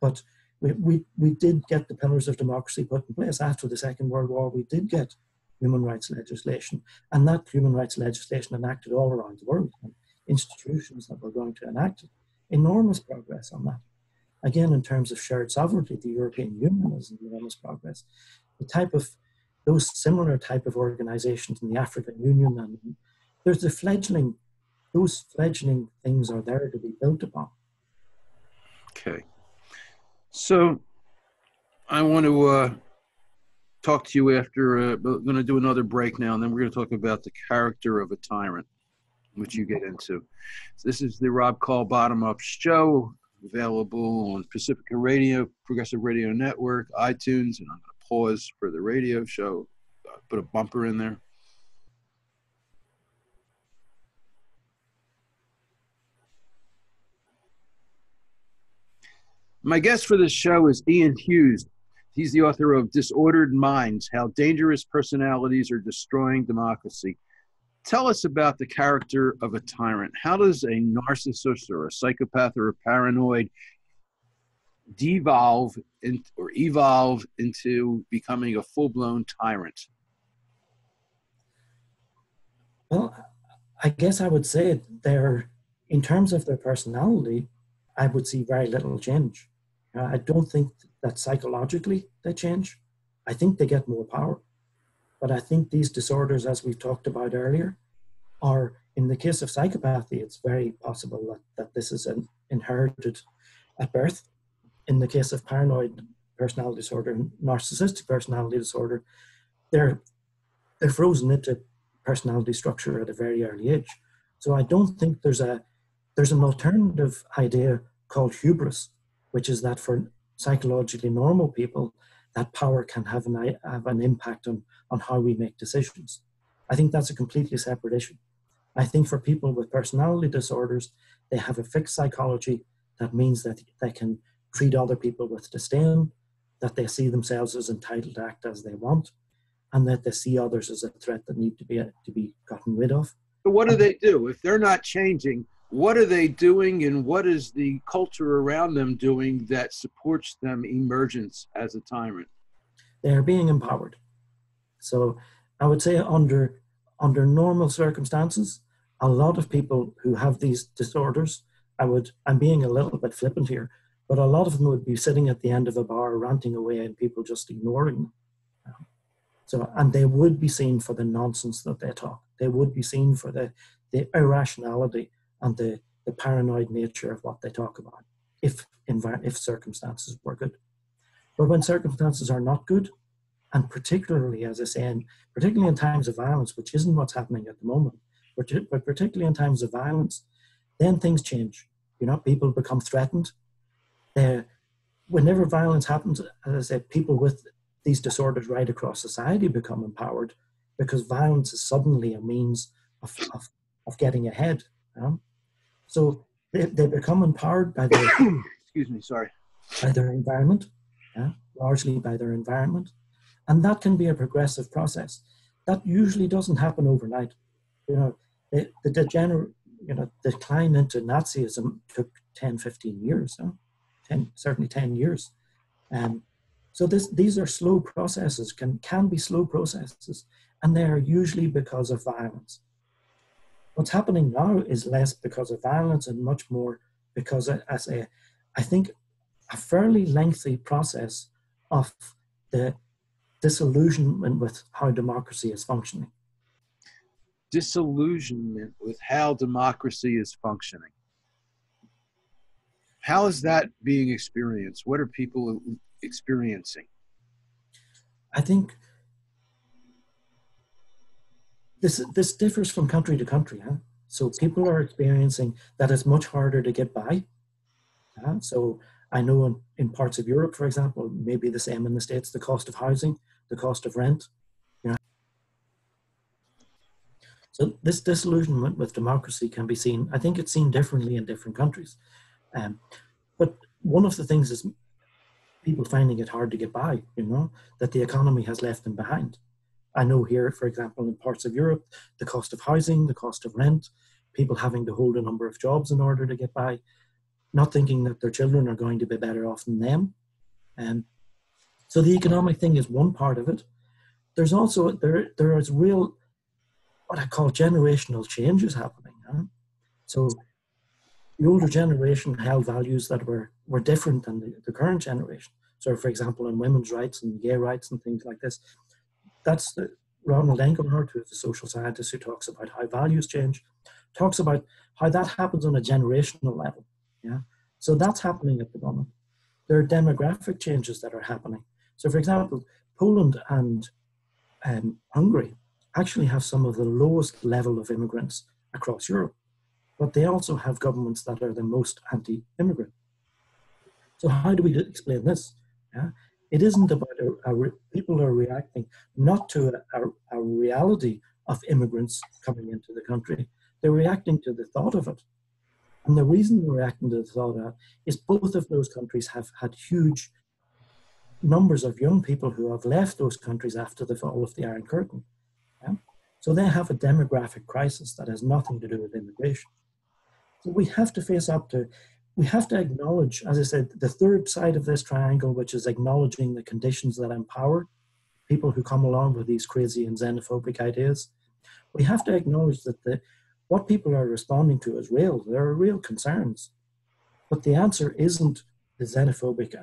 but we did get the pillars of democracy put in place after the Second World War. We did get human rights legislation, and that human rights legislation enacted all around the world, and institutions that were going to enact it. Enormous progress on that. Again, in terms of shared sovereignty, the European Union is enormous progress. Those similar type of organizations in the African Union, and there's those fledgling things are there to be built upon. Okay. So I want to talk to you after, we're going to do another break now, and then we're going to talk about the character of a tyrant, which you get into. So this is the Rob Call Bottom Up Show, available on Pacifica Radio, Progressive Radio Network, iTunes, and I'm going to pause for the radio show, put a bumper in there. My guest for this show is Hughes. He's the author of Disordered Minds, How Dangerous Personalities Are Destroying Democracy. Tell us about the character of a tyrant. How does a narcissist or a psychopath or a paranoid evolve into becoming a full-blown tyrant? Well, I guess I would say in terms of their personality, I would see very little change. I don't think that psychologically they change. I think they get more power. But I think these disorders, as we talked about earlier, are, in the case of psychopathy, it's very possible that this is inherited at birth. In the case of paranoid personality disorder and narcissistic personality disorder, they're frozen into personality structure at a very early age. So I don't think there's an alternative idea called hubris, which is that for psychologically normal people, that power can have an impact on how we make decisions. I think that's a completely separate issue. I think for people with personality disorders, they have a fixed psychology that means that they can treat other people with disdain, that they see themselves as entitled to act as they want, and that they see others as a threat that need to be gotten rid of. But what do they do? If they're not changing, what are they doing, and what is the culture around them doing that supports them emergence as a tyrant? They are being empowered. So I would say under normal circumstances, a lot of people who have these disorders, I'm being a little bit flippant here, but a lot of them would be sitting at the end of a bar ranting away and people just ignoring them. So, and they would be seen for the nonsense that they talk. They would be seen for the irrationality and the paranoid nature of what they talk about, if circumstances were good. But when circumstances are not good, and particularly, as I say, particularly in times of violence, which isn't what's happening at the moment, but particularly in times of violence, then things change. People become threatened. Whenever violence happens, as I said, people with these disorders right across society become empowered because violence is suddenly a means of getting ahead. So they become empowered by their excuse me, sorry, by their environment, largely by their environment, and that can be a progressive process. That usually doesn't happen overnight. The decline into Nazism took 10, 15 years, certainly 10 years. So these are slow processes, can be slow processes, and they are usually because of violence. What's happening now is less because of violence and much more because, I think, a fairly lengthy process of the disillusionment with how democracy is functioning. Disillusionment with how democracy is functioning. How is that being experienced? What are people experiencing? I think this differs from country to country. So people are experiencing that it's much harder to get by. So I know in parts of Europe, for example, maybe the same in the States, the cost of housing, the cost of rent. So this disillusionment with democracy can be seen, I think it's seen differently in different countries. But one of the things is people finding it hard to get by, that the economy has left them behind. I know here, for example, in parts of Europe, the cost of housing, the cost of rent, people having to hold a number of jobs in order to get by, not thinking that their children are going to be better off than them. So the economic thing is one part of it. There's also, there is real, what I call generational changes happening. So the older generation held values that were different than the current generation. So for example, in women's rights and gay rights and things like this, that's Ronald Engelhardt, who is a social scientist who talks about how values change, talks about how that happens on a generational level. So that's happening at the moment. There are demographic changes that are happening. So for example, Poland and Hungary actually have some of the lowest level of immigrants across Europe, but they also have governments that are the most anti-immigrant. So how do we explain this? It isn't about people are reacting not to a reality of immigrants coming into the country. They're reacting to the thought of it. And the reason they're reacting to the thought of it is both of those countries have had huge numbers of young people who have left those countries after the fall of the Iron Curtain. So they have a demographic crisis that has nothing to do with immigration. So we have to face up to, we have to acknowledge, as I said, the third side of this triangle, which is acknowledging the conditions that empower people who come along with these crazy and xenophobic ideas. We have to acknowledge that what people are responding to is real. There are real concerns. But the answer isn't the xenophobic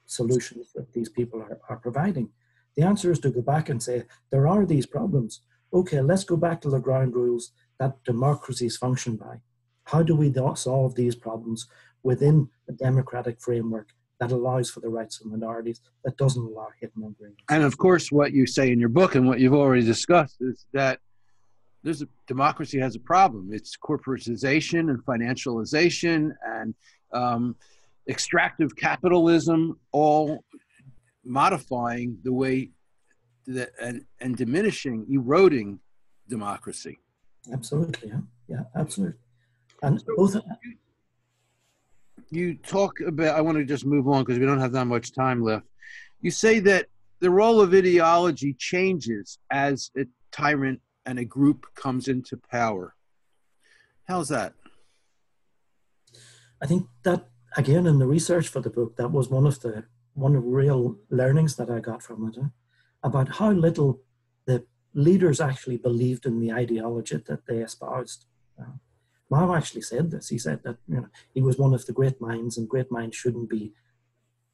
solutions that these people are providing. The answer is to go back and say, there are these problems. Okay, let's go back to the ground rules that democracies function by. How do we solve these problems within a democratic framework that allows for the rights of minorities, that doesn't allow hate-mongering? And of course, what you say in your book and what you've already discussed is that democracy has a problem. It's corporatization and financialization and extractive capitalism, all modifying the way that and diminishing, eroding democracy. Absolutely, yeah, yeah, absolutely. And So both, you talk about, I want to just move on because we don't have that much time left. You say that the role of ideology changes as a tyrant and a group comes into power. How's that? I think that again in the research for the book, that was one of the real learnings that I got from it, about how little the leaders actually believed in the ideology that they espoused. Mao actually said this. He said that he was one of the great minds, and great minds shouldn't be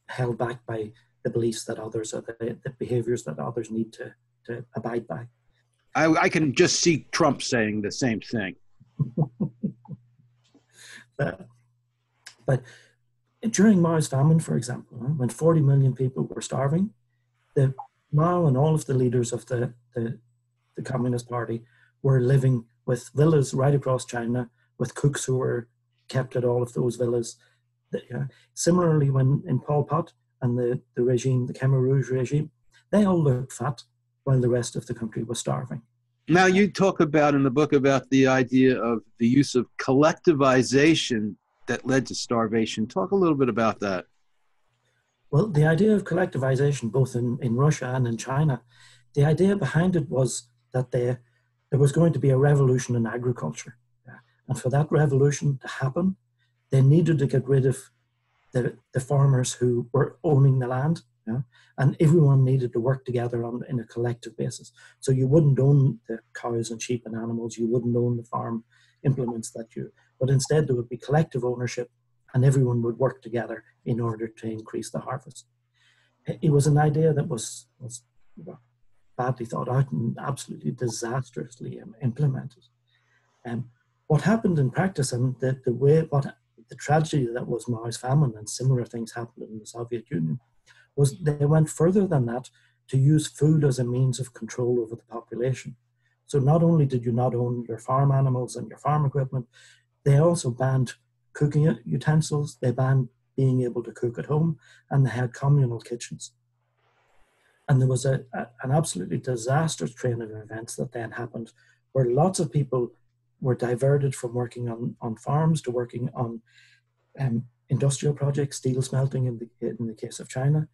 held back by the beliefs that others, or the behaviors that others need to abide by. I can just see Trump saying the same thing. But during Mao's famine, for example, when 40 million people were starving, the Mao and all of the leaders of the Communist Party were living with villas right across China, with cooks who were kept at all of those villas. Similarly, when in Pol Pot and the regime, the Khmer Rouge regime, they all looked fat while the rest of the country was starving. Now, you talk about in the book about the idea of the use of collectivization that led to starvation. Talk a little bit about that. Well, the idea of collectivization, both in Russia and in China, the idea behind it was that there was going to be a revolution in agriculture. And for that revolution to happen, they needed to get rid of the farmers who were owning the land. And everyone needed to work together in a collective basis. So you wouldn't own the cows and sheep and animals, you wouldn't own the farm implements but instead there would be collective ownership, and everyone would work together in order to increase the harvest. It was an idea that was badly thought out and absolutely disastrously implemented. What happened in practice, and the tragedy that was Mao's famine, and similar things happened in the Soviet Union, was they went further than that to use food as a means of control over the population. So not only did you not own your farm animals and your farm equipment, they also banned cooking utensils, they banned being able to cook at home, and they had communal kitchens. And there was an absolutely disastrous train of events that then happened, where lots of people were diverted from working on farms to working on industrial projects, steel smelting in the case of China.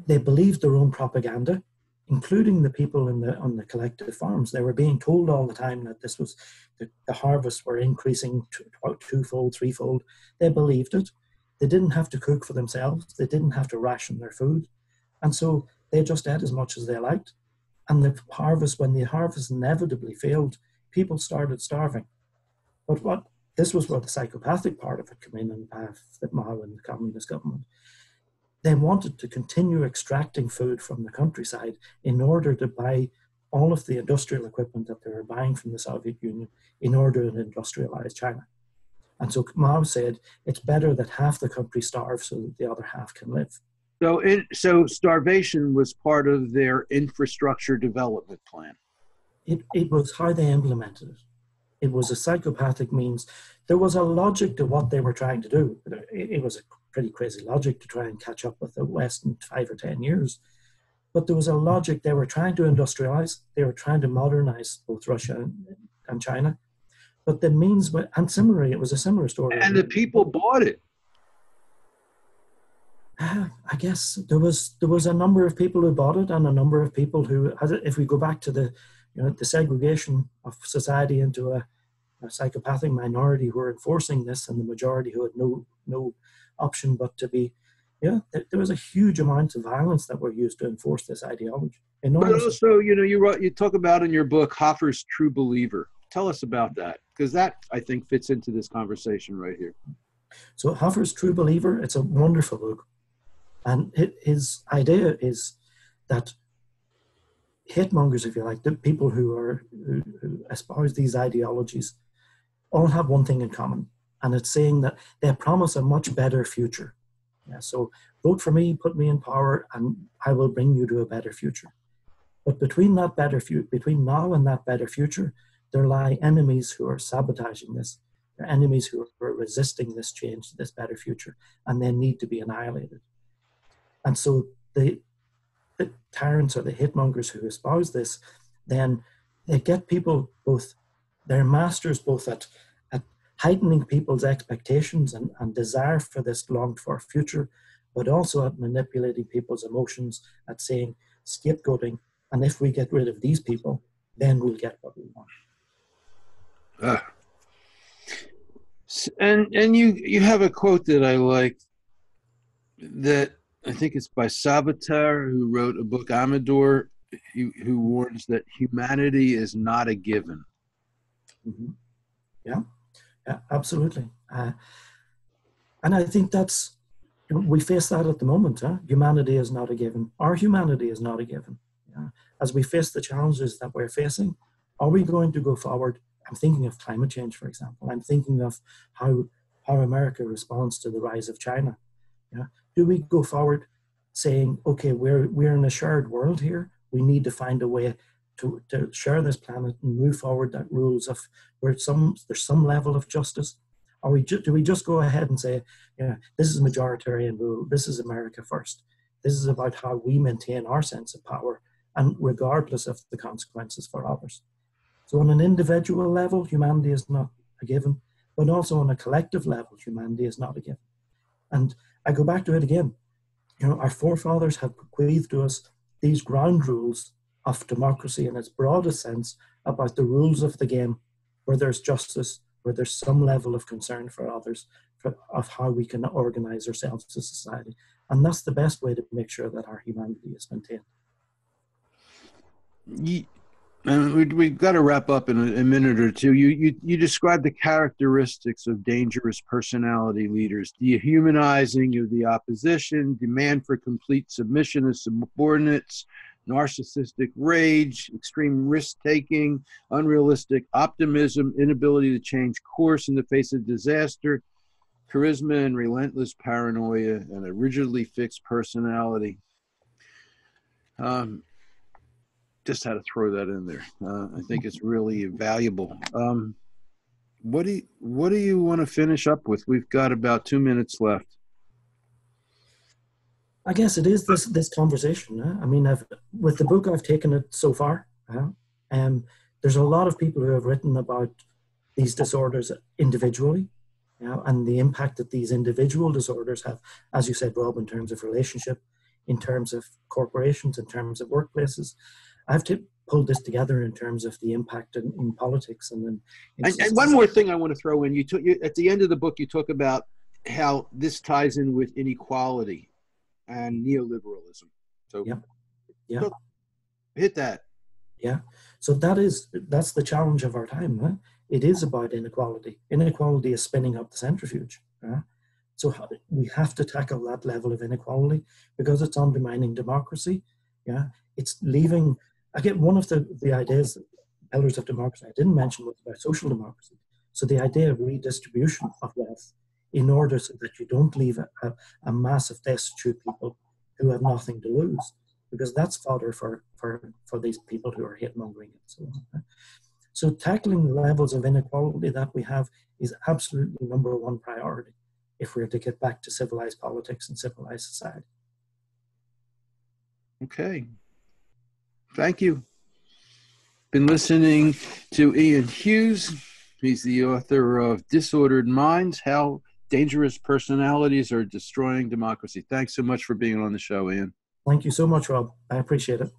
They believed their own propaganda, including the people on the collective farms. They were being told all the time that this was the harvests were increasing twofold, threefold. They believed it. They didn't have to cook for themselves. They didn't have to ration their food. And so they just ate as much as they liked. And when the harvest inevitably failed, people started starving. But this was where the psychopathic part of it came in the path that Mao and the communist government. They wanted to continue extracting food from the countryside in order to buy all of the industrial equipment that they were buying from the Soviet Union in order to industrialize China. And so Mao said, it's better that half the country starves so that the other half can live. So starvation was part of their infrastructure development plan. It was how they implemented it. It was a psychopathic means. There was a logic to what they were trying to do. It was a pretty crazy logic to try and catch up with the West in 5 or 10 years. But there was a logic. They were trying to industrialize. They were trying to modernize both Russia and China. But the means, and similarly, it was a similar story. And the people bought it. I guess there was a number of people who bought it, and a number of people who, if we go back to the segregation of society into a psychopathic minority who were enforcing this, and the majority who had no option but to be, there was a huge amount of violence that were used to enforce this ideology. But also, you talk about in your book Hoffer's True Believer. Tell us about that, because that I think fits into this conversation right here. So Hoffer's True Believer, it's a wonderful book. And his idea is that hate-mongers, if you like, the people who espouse these ideologies, all have one thing in common. And it's saying that they promise a much better future. So vote for me, put me in power, and I will bring you to a better future. But between now and that better future, there lie enemies who are sabotaging this. There are enemies who are resisting this change to this better future, and they need to be annihilated. And so the tyrants or the hate-mongers who espouse this then they get people both, they're masters both at heightening people's expectations and desire for this longed for future, but also at manipulating people's emotions, at saying scapegoating, and if we get rid of these people, then we'll get what we want. And you have a quote that I like, that I think it's by Sabater, who wrote a book, Amador, who warns that humanity is not a given. Mm-hmm. Yeah, absolutely. And I think that's, we face that at the moment. Humanity is not a given. Our humanity is not a given. As we face the challenges that we're facing, are we going to go forward? I'm thinking of climate change, for example. I'm thinking of how America responds to the rise of China. Do we go forward saying, okay, we're in a shared world here. We need to find a way to share this planet and move forward that rules of where there's some level of justice? Or do we just go ahead and say, this is majoritarian rule. This is America first. This is about how we maintain our sense of power, and regardless of the consequences for others. So on an individual level, humanity is not a given, but also on a collective level, humanity is not a given. And I go back to it again. Our forefathers have bequeathed to us these ground rules of democracy in its broadest sense, about the rules of the game, where there's justice, where there's some level of concern for others, of how we can organize ourselves as a society. And that's the best way to make sure that our humanity is maintained. And we've got to wrap up in a minute or two. You describe the characteristics of dangerous personality leaders: dehumanizing of the opposition, demand for complete submission of subordinates, narcissistic rage, extreme risk-taking, unrealistic optimism, inability to change course in the face of disaster, charisma and relentless paranoia, and a rigidly fixed personality. Just had to throw that in there. I think it's really valuable. What do you want to finish up with? We've got about 2 minutes left. I guess it is this conversation. I mean, with the book, I've taken it so far. There's a lot of people who have written about these disorders individually, and the impact that these individual disorders have, as you said, Rob, in terms of relationship, in terms of corporations, in terms of workplaces. I've pulled this together in terms of the impact in politics. And one more thing I want to throw in. At the end of the book, you talk about how this ties in with inequality and neoliberalism. So hit that. Yeah. So that's the challenge of our time. Huh? It is about inequality. Inequality is spinning up the centrifuge. So we have to tackle that level of inequality, because it's undermining democracy. It's leaving. Again, one of the ideas, pillars of democracy, I didn't mention, was about social democracy. So the idea of redistribution of wealth in order so that you don't leave a massive destitute people who have nothing to lose, because that's fodder for these people who are hate-mongering and so on. So tackling the levels of inequality that we have is absolutely number one priority if we're to get back to civilized politics and civilized society. Okay. Thank you. Been listening to Ian Hughes. He's the author of Disordered Minds: How Dangerous Personalities Are Destroying Democracy. Thanks so much for being on the show, Ian. Thank you so much, Rob. I appreciate it.